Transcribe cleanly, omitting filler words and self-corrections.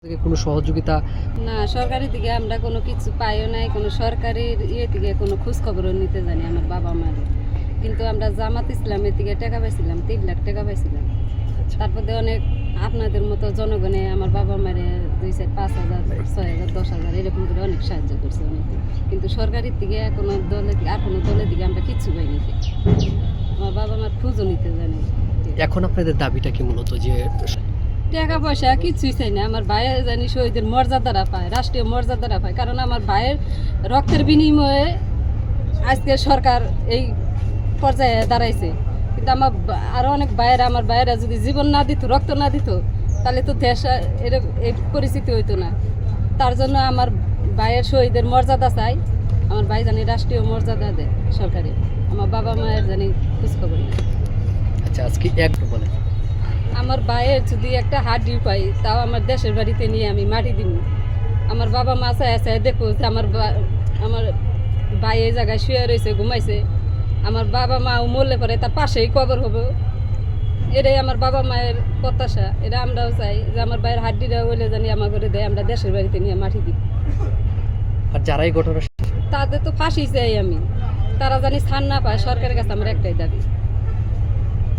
থেকে কোনো সহযোগিতা? না, সরকারের দিকে আমরা কোনো কিছু পাইও নাই, কোনো সরকারের থেকে কোনো খোঁজ খবরও নিতে জানি আমার বাবা মারে। কিন্তু আমরা জামাত ইসলামের থেকে টাকা পাইছিলাম, 3 লাখ টাকা পাইছিলাম। তারপরে অনেক আপনাদের মতো জনগণে আমার বাবা মারে 2, 4, 5,000, 6,000, 10,000 এরকম করে অনেক সাহায্য করছে অনেকে। কিন্তু সরকারের থেকে কোনো দলের আর কোনো দলের দিকে আমরা কিচ্ছু পাইনি। আমার বাবা মার খোঁজও নিতে জানি। এখন আপনাদের দাবিটা কি মূলত যে টাকা পয়সা কিছুই চাই না, আমার ভাইয়ের জানি শহীদের মর্যাদারা পায়, রাষ্ট্রীয় মর্যাদারা পায়। কারণ আমার ভাইয়ের রক্তের বিনিময়ে আজকে সরকার এই পর্যায়ে দাঁড়াইছে। কিন্তু আমার আরও অনেক ভাইয়েরা, আমার ভাইয়েরা যদি জীবন না দিত, রক্ত না দিত, তাহলে তো দেশ এরকম এই পরিস্থিতি হইতো না। তার জন্য আমার ভাইয়ের শহীদের মর্যাদা চাই, আমার ভাই জানি রাষ্ট্রীয় মর্যাদা দেয় সরকারে। আমার বাবা মায়ের জানি খোঁজখবর নেই। আচ্ছা, আজকে একটু বলেন। আমার ভাইয়ের যদি একটা হাড্ডি পাই, তাও আমার দেশের বাড়িতে নিয়ে আমি মাটি দিব। আমার বাবা মা চায় দেখো যে আমার ভাই এই জায়গায় শুয়ে রয়েছে, ঘুমাইছে। আমার বাবা মাও মরলে পরে তার পাশেই কবর হবে। এটাই আমার বাবা মায়ের প্রত্যাশা। এটা আমরাও চাই যে আমার ভাইয়ের হাড্ডিটা হইলে জানি আমার ঘরে দেয়, আমরা দেশের বাড়িতে নিয়ে মাটি দিব। আর যারা এই ঘটনা তাদের তো ফাঁসি চাই আমি, তারা জানি ছাড় না পায়। সরকারের কাছে আমার একটাই দাবি।